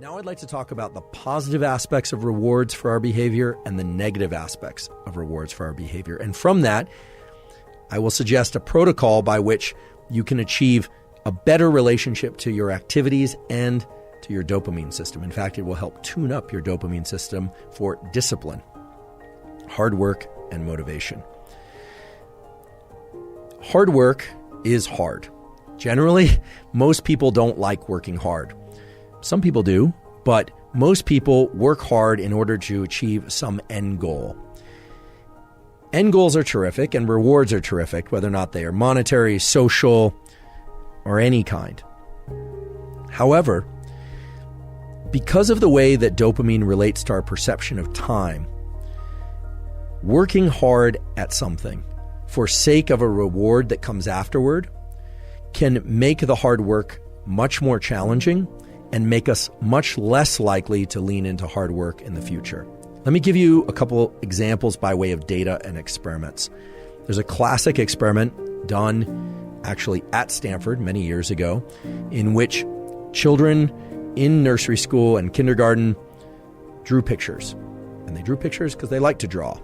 Now I'd like to talk about the positive aspects of rewards for our behavior and the negative aspects of rewards for our behavior. And from that, I will suggest a protocol by which you can achieve a better relationship to your activities and to your dopamine system. In fact, it will help tune up your dopamine system for discipline, hard work, and motivation. Hard work is hard. Generally, most people don't like working hard. Some people do, but most people work hard in order to achieve some end goal. End goals are terrific and rewards are terrific, whether or not they are monetary, social, or any kind. However, because of the way that dopamine relates to our perception of time, working hard at something for sake of a reward that comes afterward can make the hard work much more challenging and make us much less likely to lean into hard work in the future. Let me give you a couple examples by way of data and experiments. There's a classic experiment done actually at Stanford many years ago in which children in nursery school and kindergarten drew pictures. And they drew pictures because they like to draw.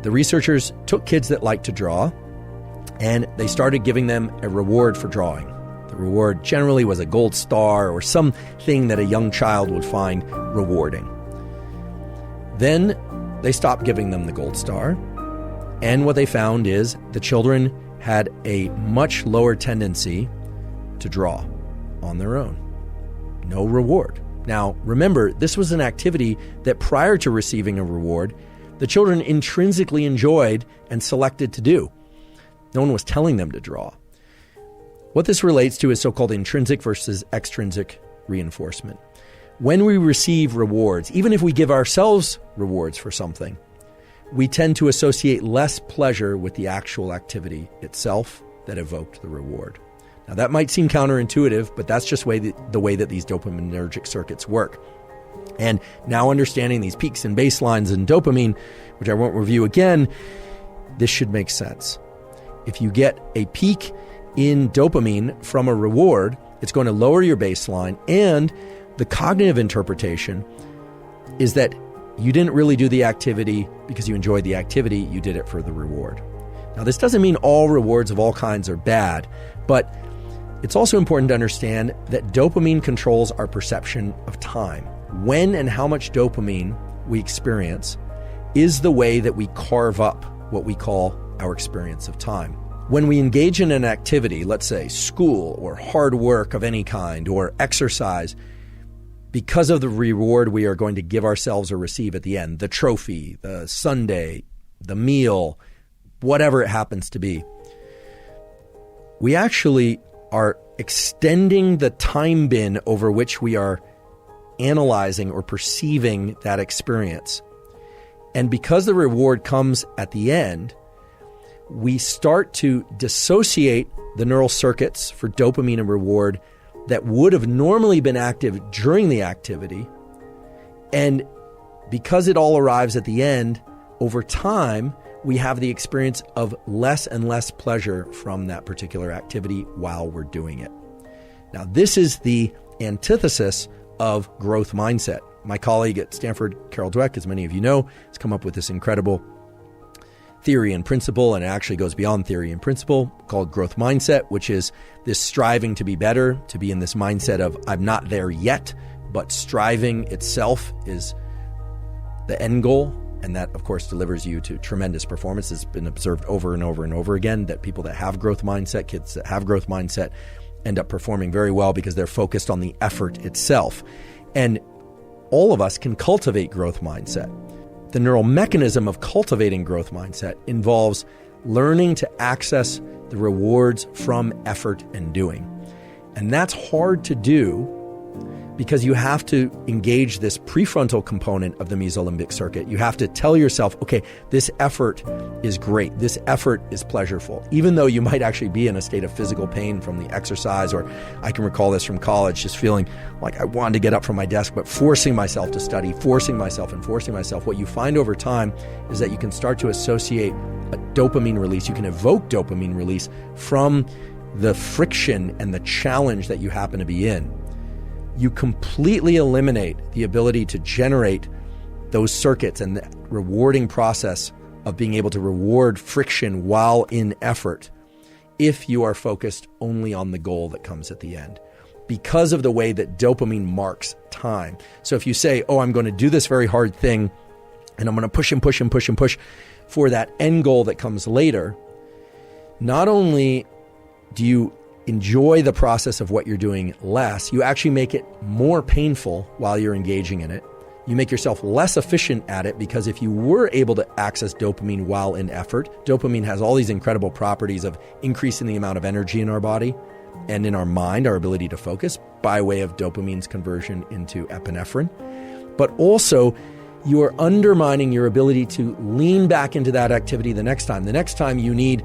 The researchers took kids that like to draw and they started giving them a reward for drawing. The reward generally was a gold star or something that a young child would find rewarding. Then they stopped giving them the gold star, and what they found is the children had a much lower tendency to draw on their own. No reward. Now, remember, this was an activity that prior to receiving a reward, the children intrinsically enjoyed and selected to do. No one was telling them to draw. What this relates to is so-called intrinsic versus extrinsic reinforcement. When we receive rewards, even if we give ourselves rewards for something, we tend to associate less pleasure with the actual activity itself that evoked the reward. Now, that might seem counterintuitive, but that's just the way that these dopaminergic circuits work. And now understanding these peaks and baselines in dopamine, which I won't review again, this should make sense. If you get a peak in dopamine from a reward, it's going to lower your baseline, and the cognitive interpretation is that you didn't really do the activity because you enjoyed the activity, you did it for the reward. Now, this doesn't mean all rewards of all kinds are bad, but it's also important to understand that dopamine controls our perception of time. When and how much dopamine we experience is the way that we carve up what we call our experience of time. When we engage in an activity, let's say school or hard work of any kind or exercise, because of the reward we are going to give ourselves or receive at the end, the trophy, the sundae, the meal, whatever it happens to be, we actually are extending the time bin over which we are analyzing or perceiving that experience. And because the reward comes at the end, we start to dissociate the neural circuits for dopamine and reward that would have normally been active during the activity. And because it all arrives at the end, over time, we have the experience of less and less pleasure from that particular activity while we're doing it. Now, this is the antithesis of growth mindset. My colleague at Stanford, Carol Dweck, as many of you know, has come up with this incredible theory and principle, and it actually goes beyond theory and principle, called growth mindset, which is this striving to be better, to be in this mindset of I'm not there yet, but striving itself is the end goal. And that, of course, delivers you to tremendous performance. It's been observed over and over and over again that people that have growth mindset, kids that have growth mindset, end up performing very well because they're focused on the effort itself. And all of us can cultivate growth mindset. The neural mechanism of cultivating growth mindset involves learning to access the rewards from effort and doing. And that's hard to do because you have to engage this prefrontal component of the mesolimbic circuit. You have to tell yourself, okay, this effort is great. This effort is pleasurable, even though you might actually be in a state of physical pain from the exercise, or I can recall this from college, just feeling like I wanted to get up from my desk, but forcing myself to study, forcing myself. What you find over time is that you can start to associate a dopamine release. You can evoke dopamine release from the friction and the challenge that you happen to be in. you completely eliminate the ability to generate those circuits and the rewarding process of being able to reward friction while in effort if you are focused only on the goal that comes at the end, because of the way that dopamine marks time. So if you say, oh, I'm going to do this very hard thing, and I'm going to push and push and push and push for that end goal that comes later, not only do you enjoy the process of what you're doing less, you actually make it more painful while you're engaging in it. You make yourself less efficient at it, because if you were able to access dopamine while in effort, dopamine has all these incredible properties of increasing the amount of energy in our body and in our mind, our ability to focus by way of dopamine's conversion into epinephrine. But also, you are undermining your ability to lean back into that activity the next time. The next time you need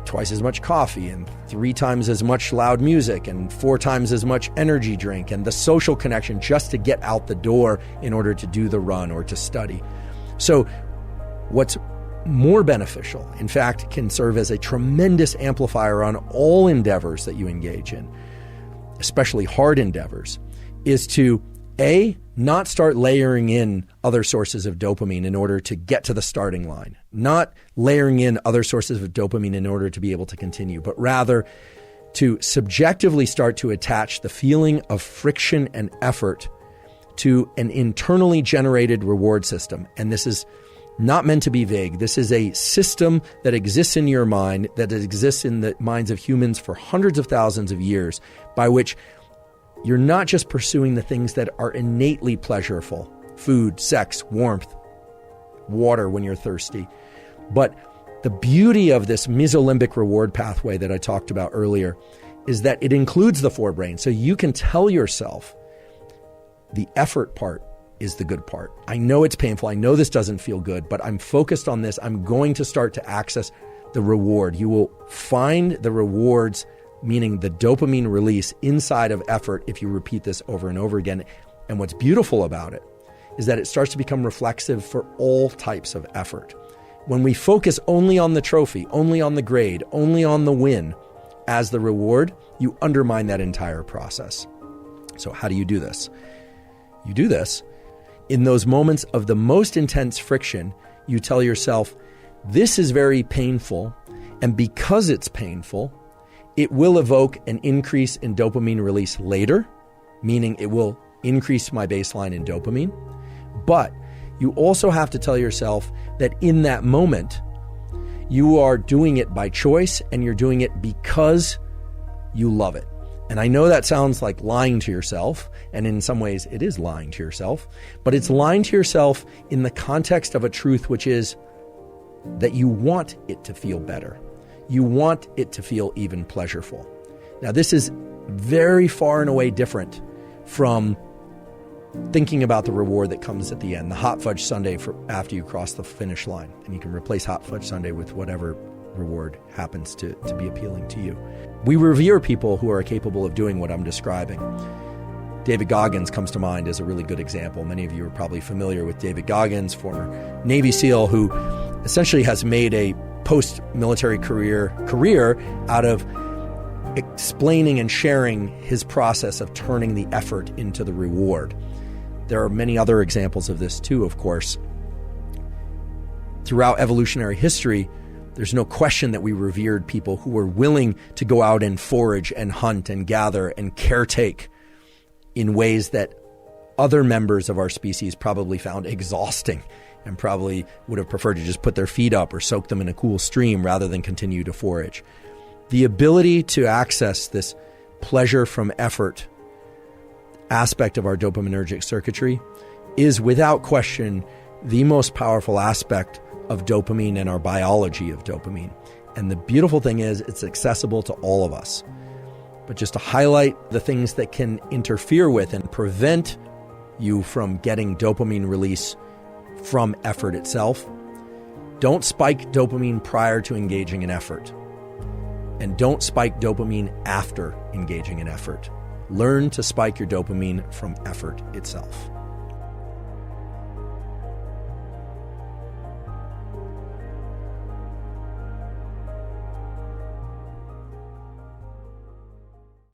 twice as much coffee and 3 times as much loud music and 4 times as much energy drink and the social connection just to get out the door in order to do the run or to study. So what's more beneficial, in fact, can serve as a tremendous amplifier on all endeavors that you engage in, especially hard endeavors, is to not start layering in other sources of dopamine in order to get to the starting line, not layering in other sources of dopamine in order to be able to continue, but rather to subjectively start to attach the feeling of friction and effort to an internally generated reward system. And this is not meant to be vague. This is a system that exists in your mind, that exists in the minds of humans for hundreds of thousands of years, by which you're not just pursuing the things that are innately pleasurable, food, sex, warmth, water when you're thirsty, but the beauty of this mesolimbic reward pathway that I talked about earlier is that it includes the forebrain. So you can tell yourself the effort part is the good part. I know it's painful. I know this doesn't feel good, but I'm focused on this. I'm going to start to access the reward. You will find the rewards, meaning the dopamine release inside of effort, if you repeat this over and over again. And what's beautiful about it is that it starts to become reflexive for all types of effort. When we focus only on the trophy, only on the grade, only on the win as the reward, you undermine that entire process. So how do you do this? You do this in those moments of the most intense friction. You tell yourself, this is very painful, and because it's painful, it will evoke an increase in dopamine release later, meaning it will increase my baseline in dopamine. But you also have to tell yourself that in that moment, you are doing it by choice and you're doing it because you love it. And I know that sounds like lying to yourself, and in some ways it is lying to yourself, but it's lying to yourself in the context of a truth, which is that you want it to feel better. You want it to feel even pleasurable. Now, this is very far and away different from thinking about the reward that comes at the end, the hot fudge sundae for after you cross the finish line. And you can replace hot fudge sundae with whatever reward happens to be appealing to you. We revere people who are capable of doing what I'm describing. David Goggins comes to mind as a really good example. Many of you are probably familiar with David Goggins, former Navy SEAL, who essentially has made a post-military career out of explaining and sharing his process of turning the effort into the reward. There are many other examples of this too, of course. Throughout evolutionary history, there's no question that we revered people who were willing to go out and forage and hunt and gather and caretake in ways that other members of our species probably found exhausting and probably would have preferred to just put their feet up or soak them in a cool stream rather than continue to forage. The ability to access this pleasure from effort aspect of our dopaminergic circuitry is without question the most powerful aspect of dopamine and our biology of dopamine. And the beautiful thing is it's accessible to all of us. But just to highlight the things that can interfere with and prevent you from getting dopamine release from effort itself, don't spike dopamine prior to engaging in effort. And don't spike dopamine after engaging in effort. Learn to spike your dopamine from effort itself.